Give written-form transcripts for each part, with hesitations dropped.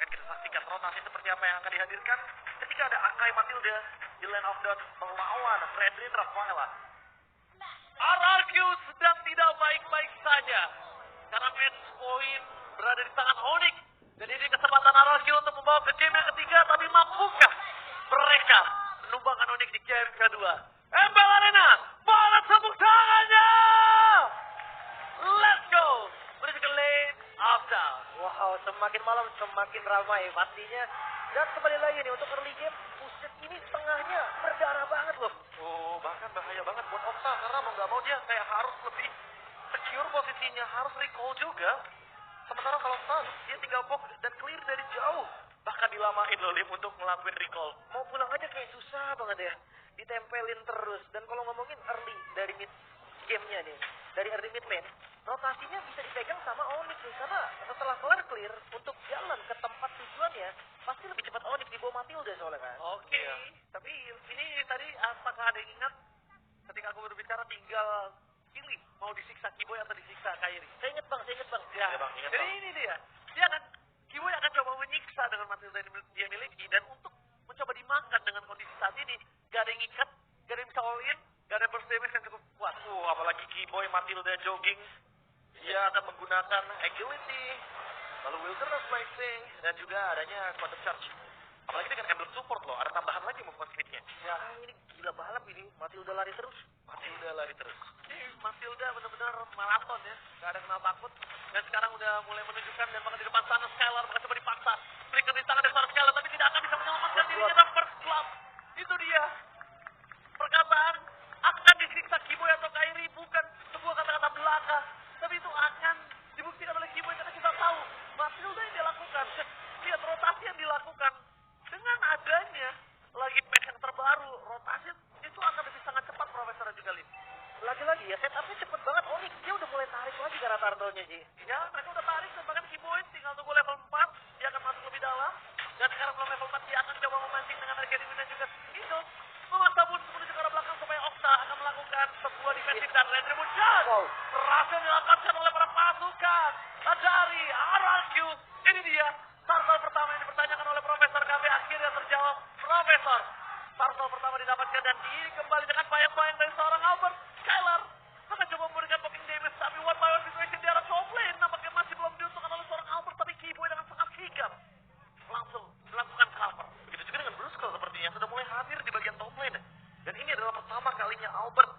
akan kita saksikan rotasi seperti apa yang akan dihadirkan ketika ada Akai Matilda di Land of Dawn melawan Fredrin Rafaela. RRQ sedang tidak baik-baik saja karena match point berada di tangan Onyx. Dan ini kesempatan RRQ untuk membawa ke game yang ketiga, tapi mampukah mereka menumbangkan Onyx di game kedua? MPL Arena, balas tepuk tangannya! Let's go! Menuju ke lane of down. Wow, semakin malam semakin ramai pastinya. Dan kembali lagi nih untuk early game, buset ini tengahnya berdarah banget loh. Oh, bahkan bahaya banget buat Okta karena mau nggak mau dia kayak harus lebih secure posisinya, harus recall juga. Sementara kalau Stan, dia tinggal box dan clear dari jauh. Bahkan dilamain loh Lim untuk ngelakuin recall. Mau pulang aja kayak susah banget ya. Ditempelin terus. Dan kalau ngomongin early dari mid game-nya nih, dari early mid lane, rotasinya bisa dipegang sama Onyx nih. Karena setelah kelar clear, untuk jalan ke tempat tujuannya, pasti lebih cepat Onyx di bawah Matilda soalnya kan. Oke, tapi ini tadi apakah ada yang ingat ketika aku berbicara tinggal pilih mau disiksa Kiboy atau disiksa Kairi? Saya inget bang. Ya, Ya, bang, jadi ini dia. Kiboy akan coba menyiksa dengan Matilda yang dia miliki dan untuk mencoba dimakan dengan kondisi saat ini gak ada yang ikat, gak ada yang bisa all in, gak ada burst damage yang cukup kuat. Apalagi Kiboy Matilda jogging, dia akan menggunakan agility, lalu wilderness blazing dan juga adanya quantum charge. Apalagi dengan emblem support loh, ada tambahan lagi movement speed-nya. ya ini gila balap ini. Matilda lari terus. Jadi Matilda benar-benar maraton ya, gak ada kenal takut. Dan sekarang udah mulai menunjukkan dan bahkan di depan sana Skylar bakal coba dipaksa. Flicker di tangan dari seorang Skylar tapi tidak akan bisa menyelamatkan dirinya dan first club. Itu dia. Perkataan akan disiksa Kiboy atau Kairi bukan sebuah kata-kata belaka. Tapi itu akan dibuktikan oleh Kiboy karena kita tahu Matilda yang dia lakukan. Lihat rotasi yang dilakukan. Dengan adanya lagi patch yang terbaru, rotasi itu akan lebih sangat cepat Profesor dan juga Lim. Lagi-lagi ya, setupnya cepet banget Onyx. Dia udah mulai tarik lagi ke turtle-nya Ji. Ya, mereka udah tarik dan bahkan Kiboy tinggal tunggu level 4, dia akan masuk lebih dalam. Dan sekarang belum level 4, dia akan coba memancing dengan Academy dan juga itu memaksa musuh menuju ke arah belakang supaya Okta akan melakukan sebuah defensif dan retribution. Wow. Berhasil dilakukan oleh para pasukan dari RRQ. Ini dia, turtle pertama yang dipertanyakan oleh Profesor KB akhirnya terjawab. Profesor, turtle pertama didapatkan dan ini kembali dengan bayang-bayang dari seorang Albert. Skylar akan coba memberikan blocking damage, tapi one by one situation di arah top lane nampaknya masih belum diuntukkan oleh seorang Albert, tapi Kiboy dengan sangat sigap langsung melakukan cover. Begitu juga dengan Brusco sepertinya sudah mulai hadir di bagian top lane. Dan ini adalah pertama kalinya Albert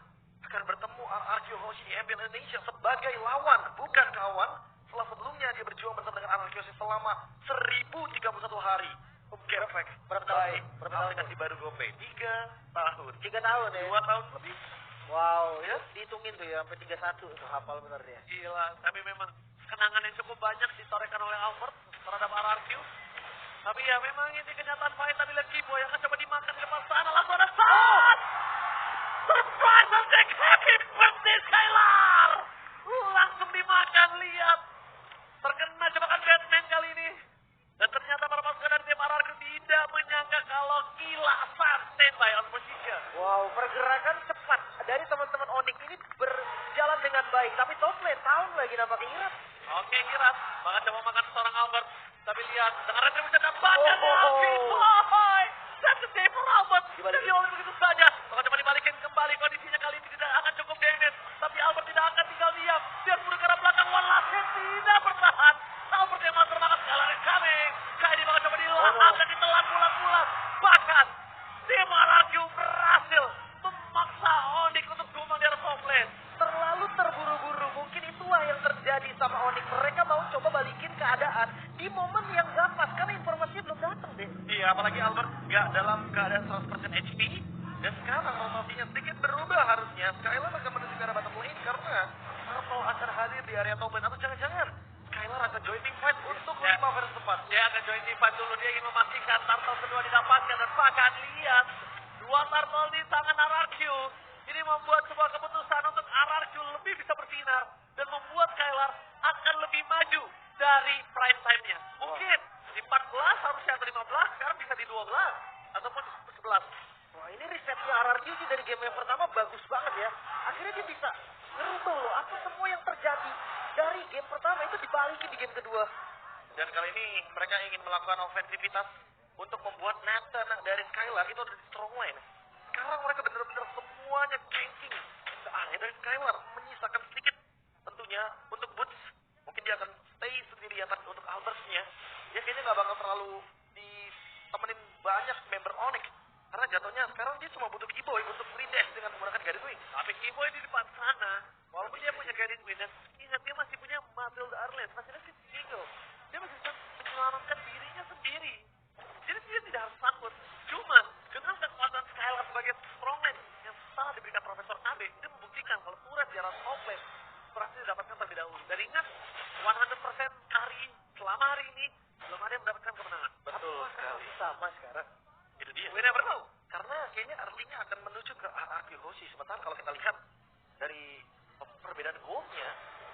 akan bertemu RRQ Hoshi di MPL Indonesia sebagai lawan, bukan kawan. Setelah sebelumnya dia berjuang bersama dengan RRQ Hoshi selama 1031 hari. Oke, efek. Berapa tahun? Aplikasi baru GoPay 3 tahun. 3 tahun ya. 2 tahun lebih. Wow, ya dihitungin tuh ya sampai 31 tuh hafal bener dia. Gila, tapi memang kenangan yang cukup banyak ditorehkan oleh Albert terhadap RRQ. Tapi ya memang ini kenyataan pahit tadi lihat Kiboy yang akan coba dimakan di depan sana. Langsung ada shot! Surprise attack happy birthday Skylar! Langsung dimakan, lihat. Terkena jebakan Batman kali ini. Dan ternyata para pasukan dari tim RRQ tidak menyangka kalau gila standby on position. Wow, pergerakan cepat dari teman-teman Onyx ini berjalan dengan baik. Tapi top lane down lagi nampaknya Irat. Oke, Giras. Maka coba makan seorang Albert. Tapi lihat, dengan retribution dan banyak that's a day for Albert. Jadi oleh begitu saja. Maka coba dibalikin kembali. Kondisinya kali ini tidak akan cukup damage. Tapi Albert tidak akan tinggal diam. Dia mundur ke arah belakang. One last hit tidak bertahan. Albert yang masuk banget. Skylar is coming. Kairi maka coba dilahap dan ditelan bulat-bulat. Bahkan, tim RRQ berhasil memaksa Onyx untuk tumbang di arah top lane. Terlalu terburu-buru. Mungkin itulah yang terjadi sama Onyx. Mereka mau coba balikin keadaan di momen yang gak pas. Karena informasinya belum datang deh. Iya, apalagi Albert gak dalam keadaan 100% HP. Dan sekarang rotasinya sedikit berubah harusnya. Skylar akan menuju ke arah bottom lane karena Turtle akan hadir di area top lane. Atau jangan-jangan Skylar akan join team fight untuk 5 versus 4. Dia akan join team fight dulu. Dia ingin memastikan Turtle kedua didapatkan. Dan bahkan lihat, 2 Turtle di tangan RRQ. Ini membuat sebuah keputusan untuk RRQ lebih bisa bersinar. Dan membuat Skylar akan lebih maju dari prime time-nya. Mungkin di 14 harusnya atau 15, sekarang bisa di 12. Ataupun di 11. Wah, ini risetnya RRQ sih dari game yang pertama bagus banget ya. Akhirnya dia bisa ngerubah loh apa semua yang terjadi dari game pertama itu dibalikin di game kedua. Dan kali ini ini mereka ingin melakukan ofensivitas untuk membuat Nathan dari Skylar itu ada di strong lane. Sekarang mereka benar-benar semuanya ganking ke area dari Skylar, menyisakan sedikit tentunya untuk Boots. Mungkin dia akan stay sendirian, tapi untuk Albertsnya dia kayaknya nggak bakal terlalu ditemenin banyak member Onyx. Karena jatuhnya sekarang dia cuma butuh Keyboy untuk free dash dengan menggunakan Guided Wing. Tapi Keyboy di depan sana, walaupun dia punya Guided Wing, dan ingat dia masih punya Matilda Arlen, masih ada Fitz Eagle. Dia masih bisa menyelamatkan dirinya sendiri. Jadi dia tidak harus takut. Cuma dengan kekuatan Skylar sebagai strongman yang salah diberikan Profesor Abe, dia membuktikan kalau turret di atas top lane berhasil didapatkan terlebih dahulu. Dan ingat, 100% carry selama hari ini belum ada yang mendapatkan kemenangan. Betul sekali. Sama sekarang. Itu dia. We never know. Karena kayaknya early-nya akan menuju ke RRQ Hoshi. Sementara kalau kita lihat dari perbedaan goalnya,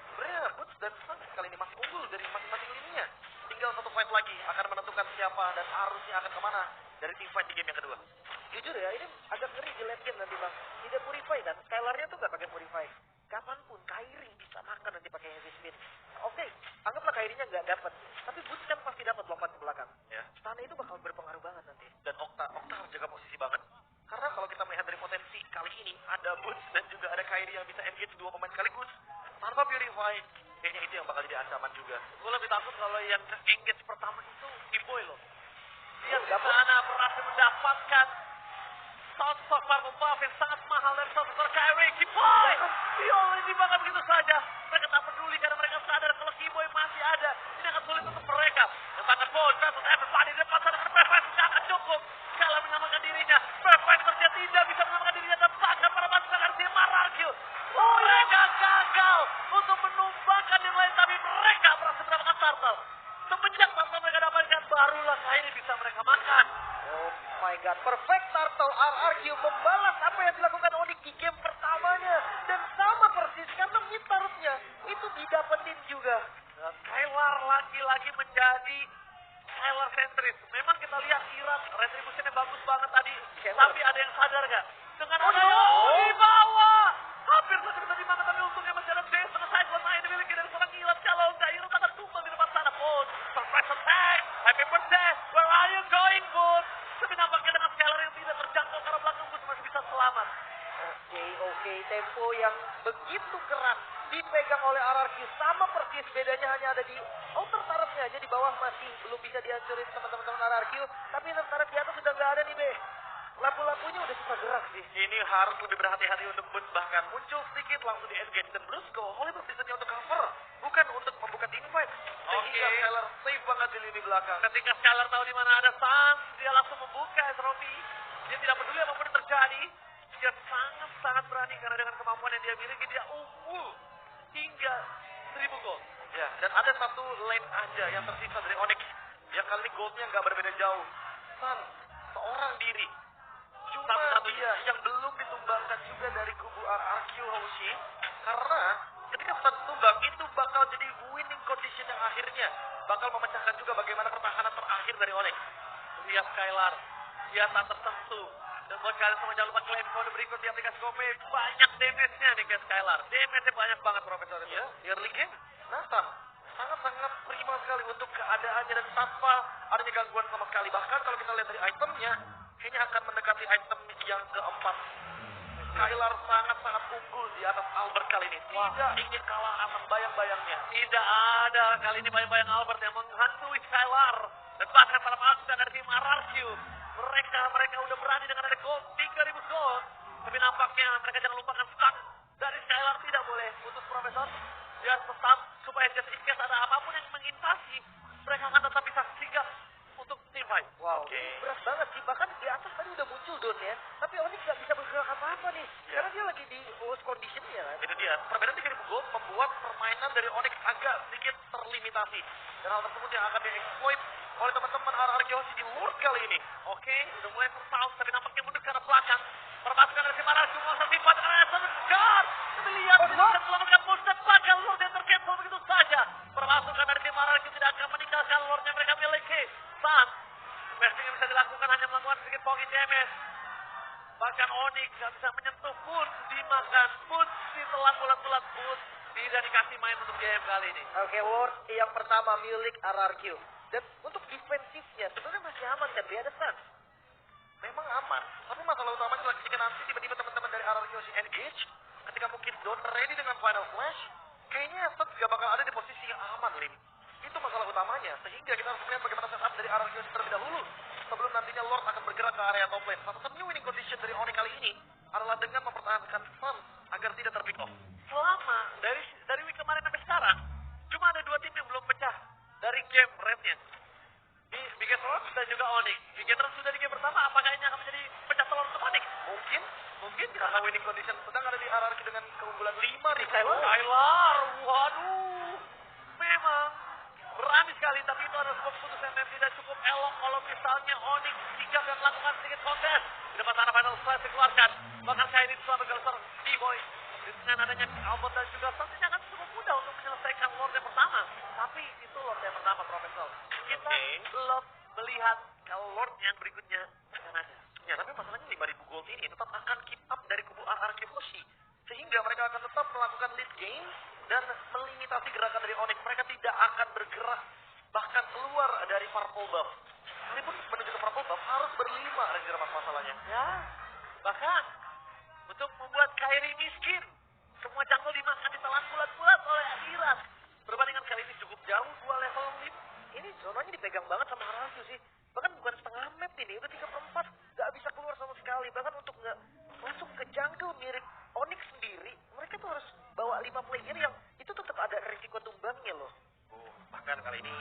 sebenarnya Boots dan Sun kali ini masih unggul dari masing-masing lininya. Tinggal satu fight lagi akan menentukan siapa dan arusnya akan kemana dari team fight di game yang kedua. Jujur ya, ini agak ngeri di late game nanti bang. Tidak purify kan? Skylarnya tuh gak pakai purify. Kapanpun Kairi bisa makan nanti pakai heavy spin. Oke, anggaplah Kairinya nggak dapat, tapi Boots kan pasti dapat lompat ke belakang. Ya, stun itu bakal berpengaruh banget nanti. Dan Okta harus jaga posisi banget. Karena kalau kita melihat dari potensi kali ini, ada Boots dan juga ada Kairi yang bisa engage dua pemain sekaligus. Tanpa purify, kayaknya itu yang bakal jadi ancaman juga. Gue lebih takut kalau yang engage pertama itu Keyboy loh. Dia di sana berhasil mendapatkan sosok parfum buff yang sangat mahal dari sosok Kyrie. Keyboy! Dia dibakar begitu saja. Mereka tak peduli karena mereka sadar kalau Keyboy masih ada. Ini akan sulit untuk mereka. Yang tangan Bones versus everybody di depan sana. Perfect tidak akan cukup. Kalau menyelamatkan dirinya. Perfect ternyata tidak bisa menyelamatkan dirinya. Dan bahkan para pasukan Garcia Mararkyu. Mereka gagal untuk menumbangkan yang lain. Tapi mereka berhasil mendapatkan turtle. Semenjak turtle mereka dapatkan, barulah Kyrie bisa mereka makan. Oh my god, perfect turtle RRQ membalas apa yang dilakukan Onyx di game pertamanya. Dan sama persis karena mid turretnya itu didapetin juga. Nah, Skylar lagi-lagi menjadi Skylar sentris. Memang kita lihat Iran retributionnya bagus banget tadi. Tapi ada yang sadar gak? Dengan di bawah. Hampir saja bisa dimakan, tapi untungnya masih ada base dengan cyclone yang dimiliki dari seorang Iran. Kalau enggak, Iran akan tumbang di depan sana pun. Surprise attack. Happy birthday. Where are you going, Boots? Tapi nampaknya dengan Skylar yang tidak terjangkau karena belakang Boots masih bisa selamat. Oke, tempo yang begitu keras dipegang oleh RRQ. Sama persis, bedanya hanya ada di outer turretnya aja, di bawah masih belum bisa dihancurin sama teman-teman RRQ. Tapi turret di atas sudah nggak ada nih, Be. Lapu-lapunya udah susah gerak sih. Ini harus lebih berhati-hati untuk Boots, bahkan muncul sedikit langsung di engage. Dan Brusco, Holy berpikirnya untuk cover, bukan untuk membuka team fight. Sehingga Skylar safe banget di lini belakang. Ketika Skylar tahu di mana ada Sans, dia langsung membuka Esrofi. Dia tidak peduli apapun yang terjadi. Dia sangat-sangat berani karena dengan kemampuan yang dia miliki, dia unggul hingga 1000 gol. Ya, dan ada satu lane aja yang tersisa dari Onyx. Yang kali ini goldnya nggak berbeda jauh. Sans, seorang diri. Cuma dia yang belum ditumbangkan juga dari kubu RRQ Hoshi. Karena ketika Sans tumbang, itu bakal jadi winning condition yang akhirnya bakal memecahkan juga bagaimana pertahanan terakhir dari Onyx. Lihat Skylar, dia tak tersentuh. Dan buat kalian semua jangan lupa klaim kode berikut di aplikasi GoPay. Banyak damage-nya nih ke Skylar. Damage-nya banyak banget, Profesor. Ya, di early game, Nathan sangat-sangat prima sekali untuk keadaannya dan tanpa adanya gangguan sama sekali. Bahkan kalau kita lihat dari itemnya, kayaknya akan mendekati item yang keempat. Skylar sangat-sangat unggul di atas Albert kali ini. Tidak ingin kalah atas bayang-bayangnya. Tidak ada kali ini bayang-bayang Albert yang menghantui Skylar. Dan bahkan para pasukan dari tim RRQ. Mereka udah berani dengan ada gold, 3000 gold. Tapi nampaknya mereka jangan lupakan stun dari Skylar. Tidak boleh putus, Profesor. Dia tetap supaya just in case ada apapun yang menginvasi, mereka akan tetap bisa sigap untuk team fight. Wow, berat banget sih. Bahkan di atas tadi udah muncul Don ya. Tapi Onyx gak bisa bergerak apa-apa nih. Karena dia lagi di worst condition ya kan. Itu dia. Perbedaan 3000 gold membuat permainan dari Onyx agak sedikit terlimitasi. Dan hal tersebut yang akan dieksploit oleh teman-teman RRQ Hoshi di Lord kali ini. Oke, udah mulai terpaus, tapi nampaknya mundur karena belakang. Perpasukan dari Simara cuma setipat dengan Edson God. Tapi lihat, bisa selamatkan Boots dan bahkan Lord yang tercancel begitu saja. Perpasukan dari Simara tidak akan meninggalkan Lord yang mereka miliki. Sans, best yang bisa dilakukan hanya melakukan sedikit pocket damage. Bahkan Onyx gak bisa menyentuh Boots, dimakan Boots, ditelan bulat-bulat Boots. Tidak dikasih main untuk game kali ini. Oke, Ward yang pertama milik RRQ. Dan untuk defensifnya sebenarnya masih aman kan, ada Suns. Memang aman, tapi masalah utamanya adalah ketika nanti tiba-tiba teman-teman dari RRQ engage, ketika mungkin Don ready dengan Final Flash, kayaknya Suns gak bakal ada di posisi yang aman, Lim. Itu masalah utamanya, sehingga kita harus melihat bagaimana setup dari RRQ terlebih dahulu, sebelum nantinya Lord akan bergerak ke area top lane. Satu-satunya winning condition dari Onyx kali ini adalah dengan mempertahankan Suns agar tidak terpick off. Selama dari week kemarin sampai sekarang, cuma ada 2 tim yang belum pecah dari game rate-nya. Di Bigetron dan juga Onyx. Bigetron sudah di game pertama, apakah ini akan menjadi pecah telur untuk Onyx? Mungkin karena winning condition sedang ada di RRQ dengan keunggulan 5 di Skylar. Waduh, memang berani sekali, tapi itu adalah sebuah keputusan yang tidak cukup elok kalau misalnya Onyx jika akan melakukan sedikit kontes. Di depan sana Final Flash dikeluarkan, bahkan saya ini telah bergeser D-Boy. Dengan adanya Albert dan juga Suns ini akan cukup mudah untuk menyelesaikan Lord yang pertama. Tapi itu Lord yang pertama, Profesor. Kita belum melihat kalau Lord yang berikutnya akan ada. Ya, tapi masalahnya 5.000 gold ini tetap akan keep up dari kubu RRQ Hoshi. Sehingga mereka akan tetap melakukan lead game dan melimitasi gerakan dari Onyx. Mereka tidak akan bergerak bahkan keluar dari purple buff. Sekalipun menuju ke purple buff harus berlima Ranger masalahnya. Ya, bahkan untuk membuat Kairi miskin. Semua jungle dimakan ditelan bulat-bulat oleh Akiras. Perbandingan kali ini cukup jauh 2 level lead. Ini zonanya dipegang banget sama RRQ sih. Bahkan bukan setengah map ini, udah 3/4. Gak bisa keluar sama sekali. Bahkan untuk nggak masuk ke jungle mirip Onyx sendiri, mereka tuh harus bawa 5 player yang itu tetap ada risiko tumbangnya loh. Bahkan kali ini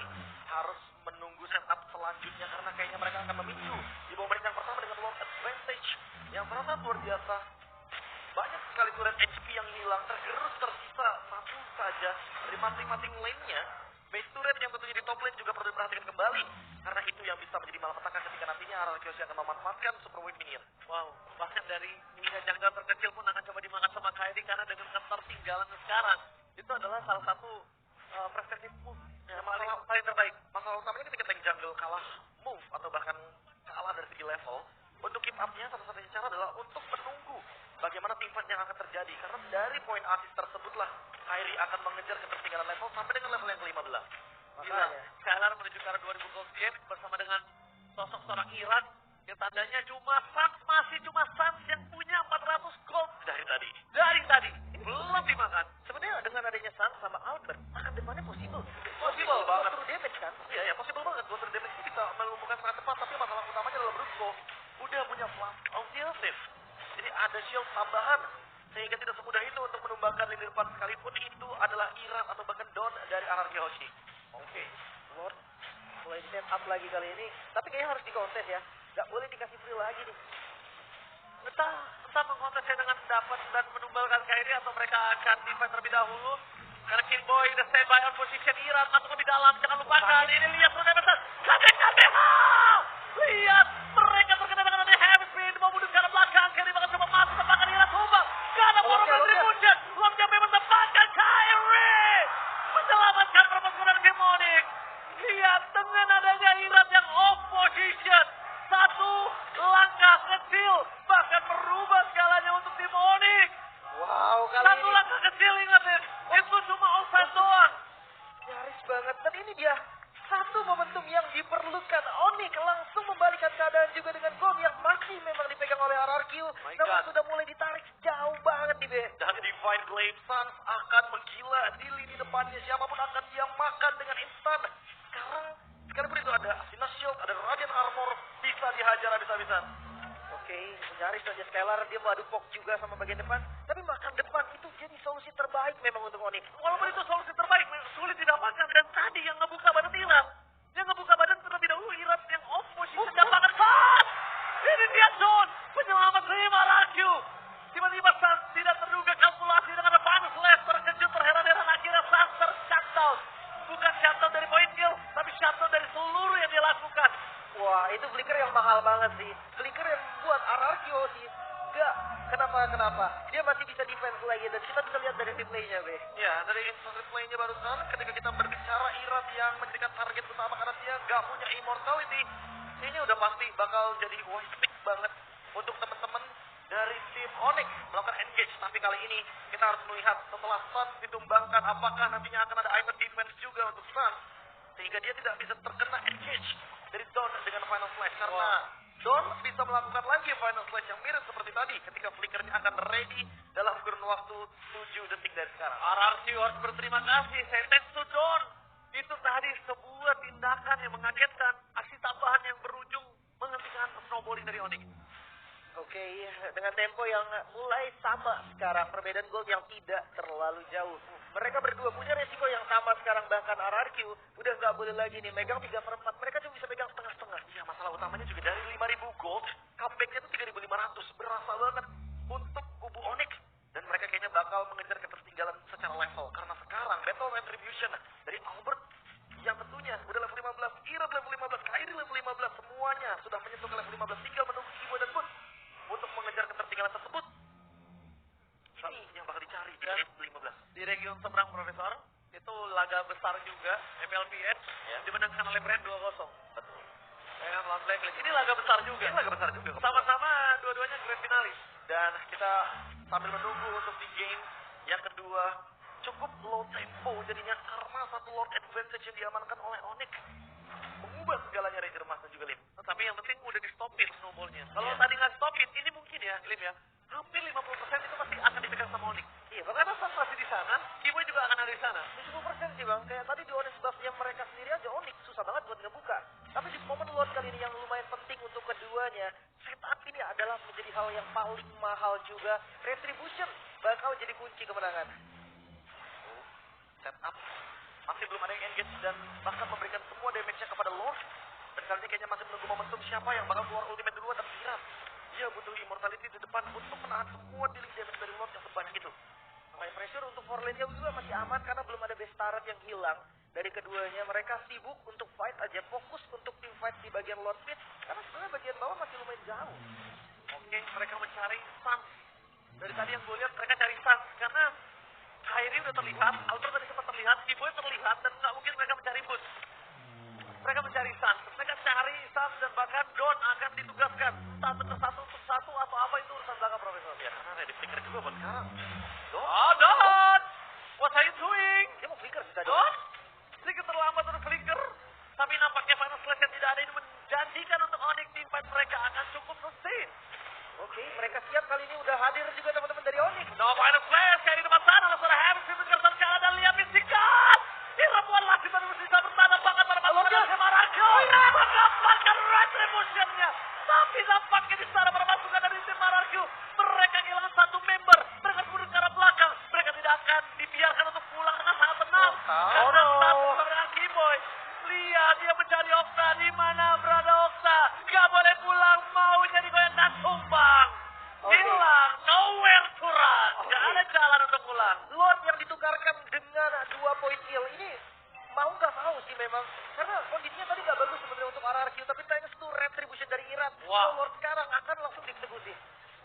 harus menunggu setup selanjutnya karena kayaknya mereka akan memicu di bawah mereka yang pertama dengan Lord Advantage yang merasa luar biasa. Banyak sekali turret HP yang hilang, tergerus tersisa satu saja dari masing-masing lane-nya. Base turret yang tentunya di top lane juga perlu diperhatikan kembali karena itu yang bisa menjadi malapetaka ketika nantinya RRQ akan memanfaatkan super wave minion. Wow, bahkan dari minion jungle terkecil pun akan coba dimakan sama Kairi karena dengan ketertinggalan sekarang itu adalah salah satu preventive move yang paling terbaik. Masalah utamanya ketika tank jungle kalah move atau bahkan kalah dari segi level, untuk keep up-nya satu-satunya cara adalah untuk menunggu bagaimana team fight yang akan terjadi. Karena dari poin assist tersebutlah Kairi akan mengejar ketertinggalan level sampai dengan level yang ke-15. Gila, Skylar menuju ke arah 2000 gold game bersama dengan sosok seorang Iran yang tandanya masih cuma Suns yang punya 400 gold dari tadi. Belum dimakan. Sebenarnya dengan adanya Suns sama Albert, akan depannya possible Banget. True damage kan? Iya, possible banget. Water damage ini bisa melumpuhkan sangat cepat, tapi masalah utamanya adalah Brusco udah punya flash of shieldif. Jadi ada shield tambahan, sehingga tidak semudah itu untuk menumbangkan lini depan sekalipun itu adalah Iran atau bahkan Don dari RRQ Hoshi. Oke, Lord mulai set up lagi kali ini, tapi kayaknya harus dikontes ya. Gak boleh dikasih free lagi nih. Entah mengontesnya dengan dapat dan menumbalkan Kairi atau mereka akan defend terlebih dahulu. Karena King Boy udah standby on position, Iran masuk lebih dalam. Jangan lupakan, ini lihat Rude Emerson. Lihat, mereka terkena dengan ada hamstring. Mau mundur ke arah belakang, Kairi bakal coba masuk, tempatkan Iran tumbang. Karena Moron Revolution, Longja memang tempatkan Kairi. Menyelamatkan perempuan Demonic. Lihat, dengan adanya Iran yang off position. Satu langkah kecil, bahkan merubah skalanya untuk Demonic. Wow, kali Satu ini langkah kecil, ingatin. Itu cuma offside doang. nyaris banget. Dan ini dia satu momentum yang diperlukan. Onyx langsung membalikan keadaan juga dengan gol yang masih memang dipegang oleh RRQ. Namun sudah mulai ditarik jauh banget nih, Be. Dan Divine Glaive Suns akan menggila di lini depannya. Siapapun akan dia makan dengan instan. Sekalipun itu ada Asina Shield, ada Radiant Armor, bisa dihajar habis-habisan. Oke, nyaris saja Skylar dia mau adu pok juga sama bagian depan. Tapi makan depan itu jadi solusi terbaik memang untuk Onyx. Walaupun itu solusi terbaik, sulit didapatkan. Dan tadi yang ngebuka badan Iran. Yang ngebuka badan terlebih dahulu Iran yang off position. Dapat Suns! Ini dia zone! Penyelamat 5 RRQ. Tiba-tiba Suns tidak terduga kalkulasi dengan advance left. Terkejut, terheran-heran, akhirnya Suns ter-shutdown. Bukan shutdown dari point kill, tapi shutdown dari seluruh yang dia lakukan. Wah, itu flicker yang mahal banget sih. Flicker yang buat RRQ sih. Enggak, kenapa? Dia masih bisa defense lagi dan kita bisa lihat dari replaynya, Be. Ya, dari instant replaynya barusan ketika kita berbicara Iran yang menjadikan target utama karena dia gak punya immortality. Ini udah pasti bakal jadi voice pick banget untuk teman-teman dari tim Onyx melakukan engage. Tapi kali ini kita harus melihat setelah Suns ditumbangkan apakah nantinya akan ada item defense juga untuk Suns. sehingga dia tidak bisa terkena engage dari Don dengan Final Flash karena Don bisa melakukan lagi Final Flash yang mirip seperti tadi ketika flickernya akan ready dalam kurun waktu 7 detik dari sekarang. RRQ harus berterima kasih, thanks to Don. Itu tadi sebuah tindakan yang mengagetkan, aksi tambahan yang berujung menghentikan snowballing dari Onyx. Oke, dengan tempo yang mulai sama sekarang, perbedaan gol yang tidak terlalu jauh. Mereka berdua punya resiko yang sama sekarang, bahkan RRQ udah nggak boleh lagi nih megang 3/4, mereka cuma bisa pegang setengah-setengah. Iya, masalah utamanya juga dari 5.000 gold, comebacknya tuh 3.500, berasa banget untuk kubu Onyx. Dan mereka kayaknya bakal mengejar ketertinggalan secara level, karena sekarang Battle Retribution dari Albert yang tentunya udah level 15, Irat level 15, Kairi level 15, semuanya sudah menyentuh ke level 15, tinggal menunggu Kibo dan Bun untuk mengejar ketertinggalan tersebut. Ini yang bakal dicari di level 15. Di region seberang, Profesor, itu laga besar juga, MLPH, dimenangkan oleh Brand 2-0. Betul. Dengan lawan Blacklist. Ini laga besar juga. Ini laga besar juga. Sama-sama dua-duanya grand finalis. Dan kita sambil menunggu untuk di game yang kedua, cukup low tempo jadinya karena satu Lord Advantage yang diamankan oleh Onyx mengubah segalanya Ranger Mas dan juga Lim. Tapi yang penting udah di stopin snowballnya. Kalau tadi nggak stopin, ini mungkin ya Lim ya, hampir 50% itu pasti akan dipegang sama Onyx. Iya, karena Sam masih di sana, Kiboy juga akan ada di sana. 70% sih bang, kayak tadi di Onyx buff yang mereka sendiri aja Onyx susah banget buat ngebuka. Tapi di momen Lord kali ini yang lumayan penting untuk keduanya, setup ini adalah menjadi hal yang paling mahal juga. Retribution bakal jadi kunci kemenangan. Setup masih belum ada yang engage dan bahkan memberikan semua damage-nya kepada Lord. Dan kali ini kayaknya masih menunggu momentum siapa yang bakal keluar ultimate duluan dan Irat. Dia butuh immortality di depan untuk menahan semua dealing damage dari Lord yang sebanyak itu. Main pressure untuk forlane-nya juga masih aman karena belum ada best turret yang hilang. Dari keduanya mereka sibuk untuk fight aja, fokus untuk team fight di bagian Lord mid. Karena sebenarnya bagian bawah masih lumayan jauh. Oke, mereka mencari Sans. Dari tadi yang gue lihat mereka cari Sans karena Kairi udah terlihat, Alter tadi sempat terlihat, Kiboy terlihat, dan nggak mungkin mereka mencari boost. Mereka mencari Sans, mereka cari Sans dan bahkan Don akan ditugaskan entah benar satu untuk satu atau apa itu urusan belakang Profesor. Ya karena ready flicker juga buat sekarang. Don, Don, what are you doing? Dia mau flicker sih tadi. Don, sedikit terlambat untuk flicker, tapi nampaknya final slash yang tidak ada ini menjanjikan untuk Onyx team fight mereka akan cukup sustain. Oke, mereka siap kali ini udah hadir juga teman-teman dari Onyx. No final flash kayak di depan sana langsung ada Hammer Finger tercala dan lihat bisikan. Irapuan lagi baru bisa bertahan banget pada pasukan sama Rajo. Mendapatkan retributionnya. Tapi nampaknya di sana para pasukan dari tim Mararkyu. Mereka kehilangan satu member. Mereka mundur ke arah belakang. Mereka tidak akan dibiarkan untuk pulang dengan sangat tenang. Karena satu dengan Kiboy. Lihat dia mencari Okta. Di mana berada Okta? Gak boleh pulang. Maunya digoyang dan tumbang. Hilang. Nowhere to run. Gak ada jalan untuk pulang. Lord yang ditukarkan dengan 2 poin kill ini mau nggak tahu sih memang karena kondisinya tadi nggak bagus sebenarnya untuk RRQ, tapi thanks to retribution dari Irat, Lord sekarang akan langsung dieksekusi.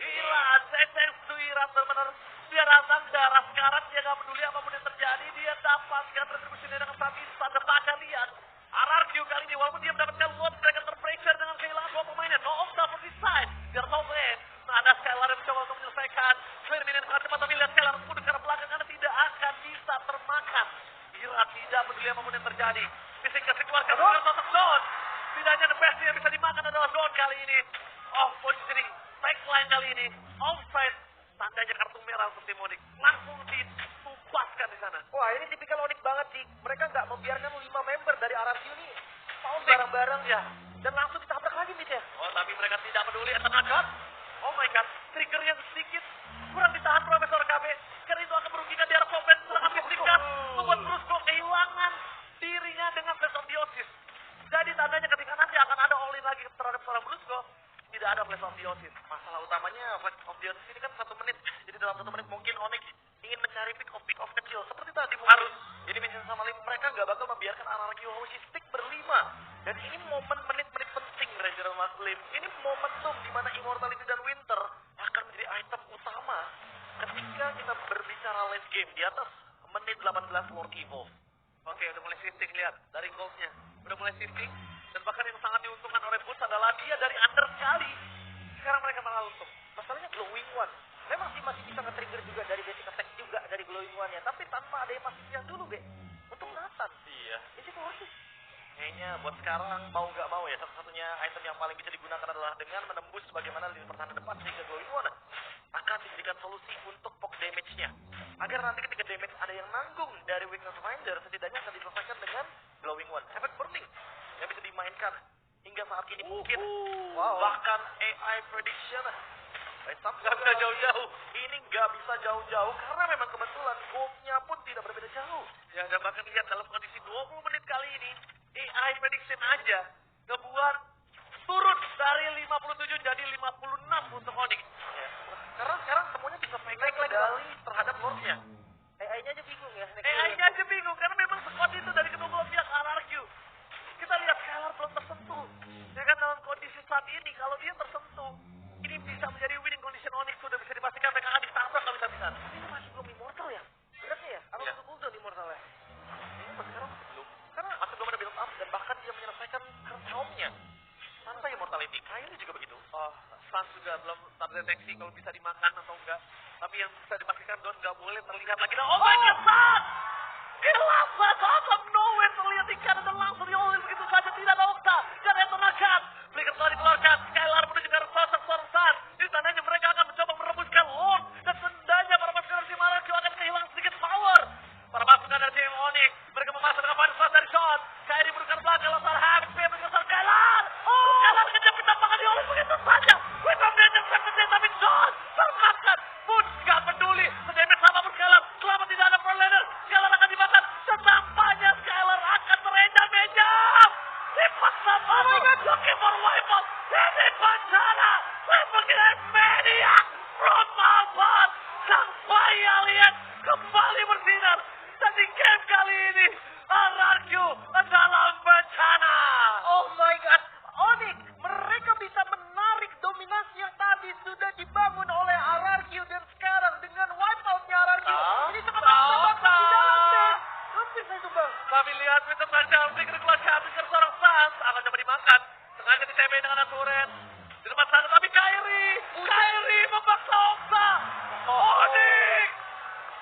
Gila, thanks to Irat benar-benar dia datang darah sekarang dia nggak peduli apapun yang terjadi, dia dapatkan retribution dengan saat instan. Dan bahkan lihat RRQ kali ini walaupun dia mendapatkan Lord, mereka terpressure dengan kehilangan 2 pemainnya. No Okta for this side, biar no plan. Nah, ada Skylar yang mencoba untuk menyelesaikan clear minion sangat cepat, tapi lihat Skylar mundur ke arah belakang karena tidak akan bisa termakan. Irat tidak peduli apapun yang terjadi. Bising kasih keluarkan dengan sosok Don. Tidak hanya the best yang bisa dimakan adalah Don kali ini. Off positioning, backline kali ini, offside. Tandanya kartu merah untuk tim Onyx. Langsung ditumpaskan di sana. Wah, ini tipikal Onyx banget sih. Mereka nggak membiarkan 5 member dari RRQ ini mau bareng-bareng ya. Dan langsung ditabrak lagi mid ya. Oh, tapi mereka tidak peduli. Tenaga. Oh my god, trigger yang sedikit kurang ditahan Profesor KB. Karena itu akan merugikan di arah offense serangan bisikan. Membuat Brusco kehilangan dirinya dengan Flash of Theosis. Jadi tandanya ketika nanti akan ada all-in lagi terhadap seorang Brusco, tidak ada Flash of Theosis. Masalah utamanya Flash of Theosis ini kan 1 menit. Jadi dalam 1 menit mungkin Onyx ingin mencari pick off kecil. Seperti tadi harus jadi mention sama Lim, mereka nggak bakal membiarkan RRQ Hoshi stick berlima. Dan ini momen menit-menit penting Ranger Mas Lim. Ini momentum di mana Immortality dan Winter akan menjadi item utama ketika kita berbicara late game di atas menit 18 Lord Evolve. Oke, udah mulai shifting, lihat dari goldnya udah mulai shifting. Dan bahkan yang sangat diuntungkan oleh Boots adalah dia dari under sekali. Sekarang mereka malah untung. Masalahnya glowing one. Memang sih masih bisa nge-trigger juga dari basic attack juga dari glowing one-nya, tapi tanpa ada yang pasif yang dulu, Be. Untuk Nathan. Iya. Is it worth it? Kayaknya buat sekarang mau nggak mau ya, satu-satunya item yang paling bisa digunakan adalah dengan menembus bagaimana lini pertahanan depan sehingga Glowing One akan dijadikan solusi untuk poke damage-nya. Agar nanti ketika damage ada yang nanggung dari Weakness Finder, setidaknya akan diselesaikan dengan Glowing One. Efek burning yang bisa dimainkan hingga saat ini mungkin. Bahkan AI prediction nggak bisa jauh-jauh. Ini nggak bisa jauh-jauh karena memang kebetulan gold-nya pun tidak berbeda jauh. Ya, dan bahkan lihat dalam kondisi 20 menit kali ini, AI prediction aja ngebuat turun dari 57 jadi 56 untuk Onyx. Ya. Karena sekarang semuanya bisa pegang kendali terhadap Lord-nya. AI-nya aja bingung ya. AI-nya aja bingung karena memang squad itu dari kedua belah pihak RRQ. Kita lihat Skylar belum tersentuh. Ya kan dalam kondisi saat ini kalau dia tersentuh, ini bisa menjadi winning condition Onyx, sudah bisa dipastikan mereka akan ditabrak habis-habisan. Itu masih belum immortal ya? Beratnya ya? Apa untuk cooldown immortalnya? Ini sekarang masih belum. Karena masih belum ada build up dan bahkan dia menyelesaikan current helm-nya tanpa immortality. Kyrie juga begitu. Stun juga belum terdeteksi kalau bisa dimakan atau enggak. Tapi yang bisa dipastikan Don nggak boleh terlihat lagi. Oh my god, Stun! Hilafat out of nowhere terlihat di kanan dan langsung dioleh begitu saja, tidak ada Okta dan Etonakan. Flicker telah dikeluarkan, Skylar menuju ke arah sosok Sorsan. Ini tandanya mereka akan mencoba merebuskan Lord dan tandanya para pasukan dari tim RRQ akan kehilangan sedikit power. Para pasukan dari tim Onyx, mereka memasuk ke final flash dari Sean. Kyrie berikan belakang, Lazar habis, berikan Skylar. Skylar kejap ditambahkan dioleh begitu saja. With of danger, tapi Sean termakan. Pun gak peduli, sedemit sama pun Skylar. Selama tidak ada pro laner, Skylar akan dimakan. Setampaknya Skylar akan terenyam-enyam. Dipaksa banget, looking for wipeout. Ini bencana, sebagai maniac from Alphard. Sang bayi alien kembali bersinar. Dan di game kali ini, RRQ dalam bencana. Oh my god, Onyx, mereka bisa menarik dominasi yang tadi sudah dibangun oleh RRQ dan sekarang dengan wipeout-nya RRQ. Ini sangat menebakkan di dalam stage. Hampir saya tumbang. Kami lihat pintu saja, Flicker keluarkan, Flicker seorang Sans akan coba dimakan. Sengaja di-TP dengan turret. Di depan sana, tapi Kyrie memaksa Okta. Onyx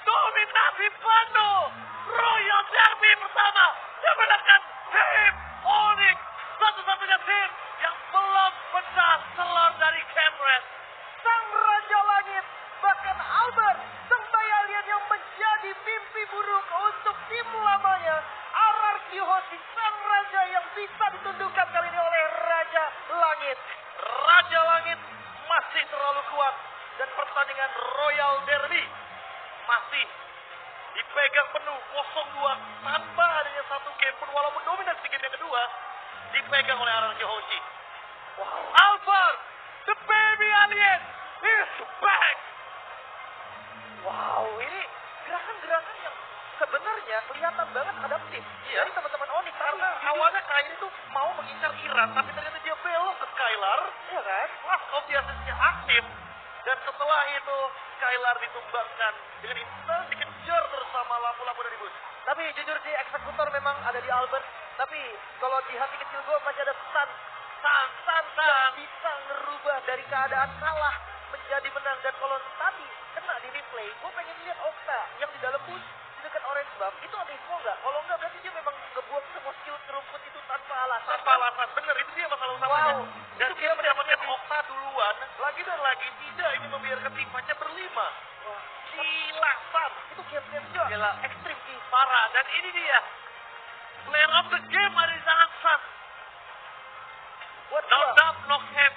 dominasi penuh. Royal Derby bersama yang menangkan tim Onyx. Satu-satunya tim yang belum pecah telur dari Cameron. Sang Raja Langit, bahkan Albert, sang bayi alien yang menjadi mimpi buruk untuk tim lamanya. RRQ hosti sang Raja yang bisa ditundukkan kali ini oleh Raja Langit. Raja Langit masih terlalu kuat dan pertandingan Royal Derby masih dipegang penuh 0-2 tanpa adanya satu game pun walaupun dominasi game yang kedua dipegang oleh RRQ Hoshi. Wow. Albert, the baby alien is back. Wow, ini gerakan-gerakan yang sebenarnya kelihatan banget adaptif dari teman-teman Onyx. Karena awalnya Kyrie itu mau mengincar Iran, tapi ternyata dia belok ke Skylar. Iya kan? Last of the Assassin's aktif. Dan setelah itu Skylar ditumbangkan dengan instan dikejar bersama lampu-lampu dari bus. Tapi jujur sih eksekutor memang ada di Albert. Tapi kalau di hati kecil gue masih ada San yang bisa ngerubah dari keadaan kalah menjadi menang. Dan kalau tadi kena di replay, gue pengen lihat Okta yang di dalam bus di dekat orange buff. Itu ada info nggak? Kalau nggak berarti dia memang ngebuang semua skill kerumput itu tanpa alasan. Tanpa alasan, bener itu dia masalah utamanya. Wow. Dan dia mendapatkan Okta duluan, lagi dan lagi tidak ingin membiarkan timnya berlima. Wah, Gila, San. itu game-game juga. Gila, ekstrim sih, parah. Dan ini dia, player of the game ada di tangan San. Buat No gua, doubt, no cap.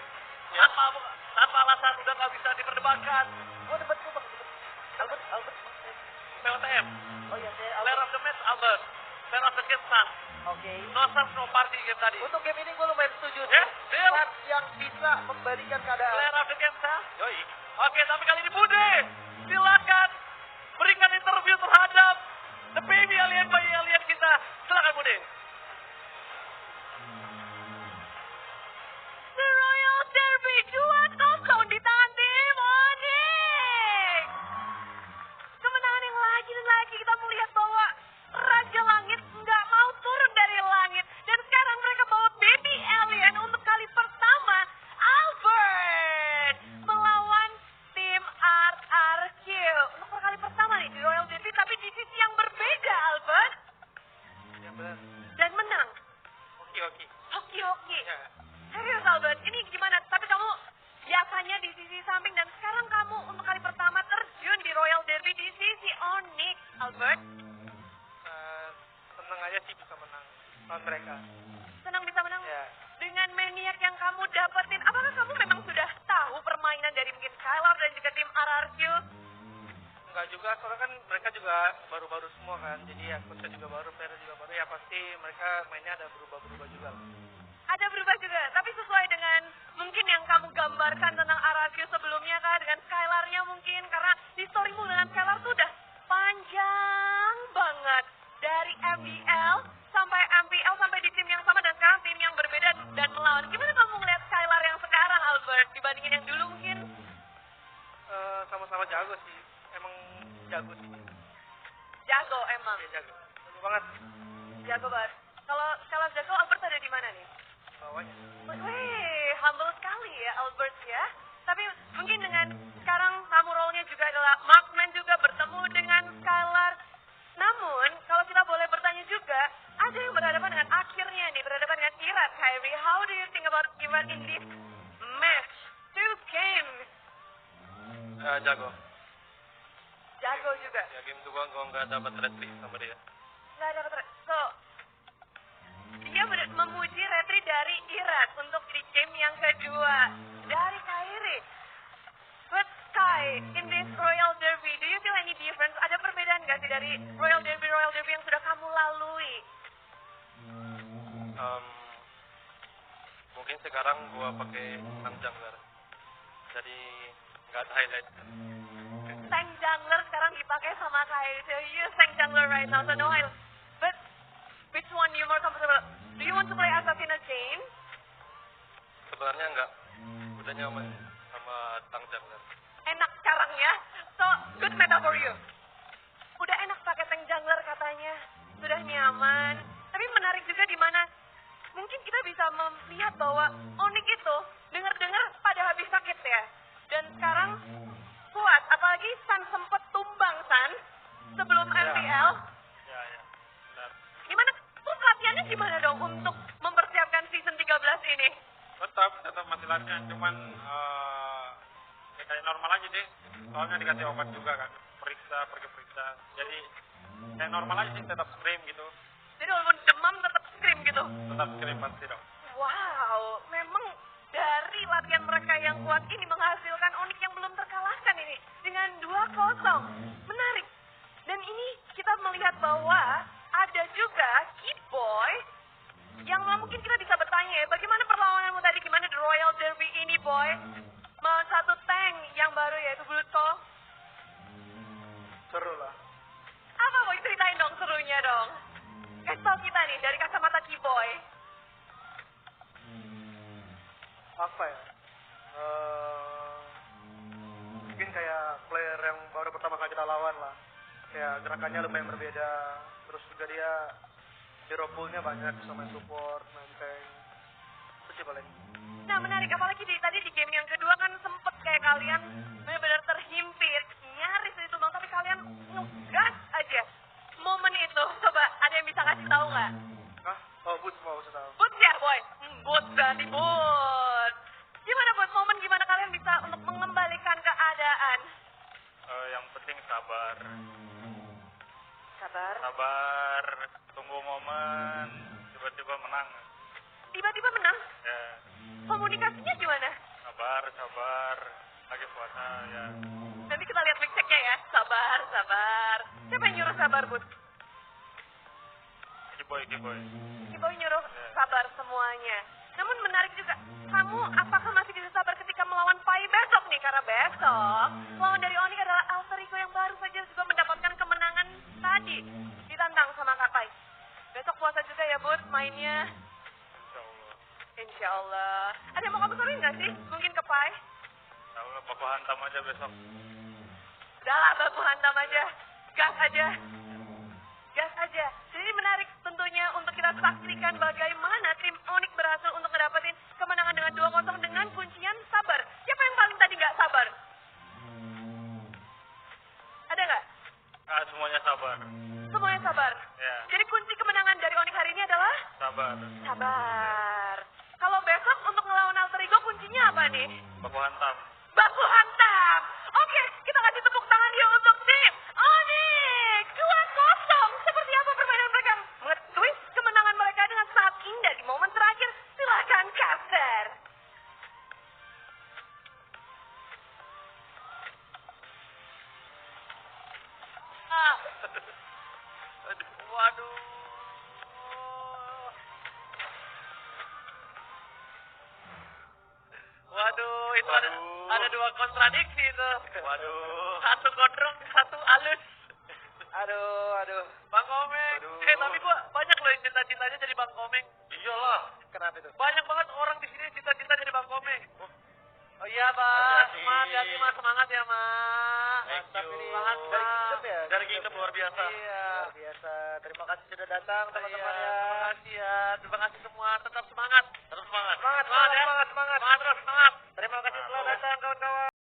Tanpa alasan udah nggak bisa diperdebatkan. gua debat tuh bang. Albert. POTM, Oh iya, saya player of the match Albert, player of the game San. Oke. No stars, no party game tadi. Untuk game ini gue lumayan setuju sih. Yes, deal. San yang bisa membalikan keadaan. Player of the game San. Yoi. Oke, tapi kali ini Bude, silakan berikan interview terhadap the baby alien, bayi alien kita. Silakan Bude. The Royal Derby 2-0 di tangan tim Onyx. Kemenangan yang lagi dan lagi kita melihat bahwa Raja Langit nggak mau turun dari langit. Dan sekarang mereka bawa baby alien untuk kali pertama. Albert melawan tim RRQ. Untuk kali pertama nih di Royal Derby tapi di sisi yang berbeda Albert. Ya benar. Dan mereka mainnya ada berubah-berubah juga lah. Ada berubah juga, tapi sesuai dengan mungkin yang kamu gambarkan tentang Arasio sebelumnya kah, dengan Skylar-nya mungkin, karena historimu dengan Skylar tuh udah panjang banget. Dari MDL sampai MPL sampai di tim yang sama dan sekarang tim yang berbeda dan melawan. Gimana kamu ngeliat Skylar yang sekarang, Albert, dibandingin yang dulu mungkin? Sama-sama jago sih, emang jago sih. Jago emang. Iya jago banget. Jago banget. Kalau Skylar jago, Albert ada di mana nih? Bawahnya. Wih, humble sekali ya Albert ya. Tapi mungkin dengan sekarang kamu role-nya juga adalah marksman juga bertemu dengan Skylar. Namun, kalau kita boleh bertanya juga, ada yang berhadapan dengan akhirnya nih, berhadapan dengan Irat, Kyrie. How do you think about Irat in this match? 2 games. Jago. Jago juga. Ya game itu gua nggak dapat retri sama dia. Nggak ada so, dia memuji retri dari Irat untuk di game yang kedua. Dari Kyrie. But Sky, in this Royal Derby, do you feel any difference? Ada perbedaan nggak sih dari Royal Derby yang sudah kamu lalui? Mungkin sekarang gua pakai tank jungler. Jadi nggak ada highlight. Tank jungler sekarang dipakai sama Kyrie. So you use tank jungler right now, so no highlight. But which one you more comfortable? Do you want to play assassin again? Sebenarnya nggak. Udah nyaman sama tank jungler. Enak sekarang ya. So, good meta for you. Udah enak pakai tank jungler katanya. Sudah nyaman. Tapi menarik juga di mana mungkin kita bisa melihat bahwa Onyx itu dengar-dengar pada habis sakit ya. Dan sekarang kuat. Apalagi San sempat tumbang San sebelum MPL. Ya. Benar. Gimana? Terus latihannya gimana dong untuk mempersiapkan season 13 ini? Tetap masih latihan, cuman ya kayak normal aja deh. Soalnya dikasih obat juga kan, pergi periksa. Jadi kayak normal aja sih, tetap scream gitu. Jadi walaupun demam tetap scream gitu? Tetap scream pasti dong. Wow, memang dari latihan mereka yang kuat ini menghasilkan Onyx yang belum terkalahkan ini dengan 2-0. Menarik. Dan ini kita melihat bahwa ada juga Keyboy yang mungkin kita bisa bertanya ya, bagaimana perlawananmu tadi, gimana di Royal Derby ini, Boy? Satu tank yang baru yaitu Bluto. Seru lah. Apa Boy, ceritain dong serunya dong. Kasih tau kita nih dari kacamata Keyboy. Apa ya? Mungkin kayak player yang baru pertama kali kita lawan lah. Kayak gerakannya lumayan berbeda. Terus juga dia hero pool-nya banyak, sama support, main tank. Itu sih paling. Nah menarik, apalagi tadi di game yang kedua kan sempet kayak kalian benar-benar terhimpit, nyaris ditumbang, tapi kalian ngegas aja. Momen itu, coba ada yang bisa kasih tahu nggak? Hah? Oh, Boots mau usah tahu. Boots ya, Boy? Boots berarti Boots. Gimana Boots, momen gimana kalian bisa untuk mengembalikan keadaan? Yang penting sabar. Sabar. Tunggu momen, tiba-tiba menang. Tiba-tiba menang? Ya, Komunikasinya gimana? sabar. Lagi puasa ya. Nanti kita lihat mic check-nya ya. Sabar. Siapa yang nyuruh sabar, Boots? Kiboy. Keyboy nyuruh sabar semuanya. Namun menarik juga, kamu apakah masih bisa sabar ketika melawan Pai besok nih? Karena besok, lawan dari Onyx adalah Alter Ego yang baru saja juga mendapatkan kemenangan tadi. Ditantang sama Kak Pai. Besok puasa juga ya, Bud, mainnya. Insyaallah. Insyaallah. Ada yang mau kamu sampaikan nggak sih? Mungkin ke Pai? Insyaallah baku hantam aja besok. Udahlah, baku hantam aja. Gas aja. Jadi menarik tentunya untuk kita saksikan bagaimana tim Onyx berhasil untuk mendapatkan kemenangan dengan 2-0 dengan kuncian sabar. Siapa yang paling tadi nggak sabar? Ada nggak? Semuanya sabar. Semuanya sabar. Ya, Jadi kunci kemenangan dari Onyx hari ini adalah sabar. sabar. Kalau besok untuk ngelawan Alter Ego kuncinya apa nih? Baku hantam. Baku hantam. Oke, kita kasih tepuk tangan yuk untuk tim Onyx 2-0. Seperti apa permainan mereka nge-twist kemenangan mereka dengan sangat indah di momen terakhir. Silakan caster. Waduh. itu ada dua kontradiksi itu. Waduh. Satu gondrong, satu halus. Aduh. Bang Komeng. Tapi gua banyak loh yang cita-citanya jadi Bang Komeng. Iyalah. Kenapa itu? Banyak banget orang di sini cita-cita jadi Bang Komeng. Oh iya, Pak. Semangat ya, Mas. Semangat ya, Mas. Mantap ini. Semangat, Dari Mas. Kingdom ya? Dari Kingdom luar biasa. Iya. Luar biasa. Terima kasih sudah datang, teman-teman ya. Terima kasih ya. Terima kasih semua. Tetap semangat. Semangat ya. ya. Semangat.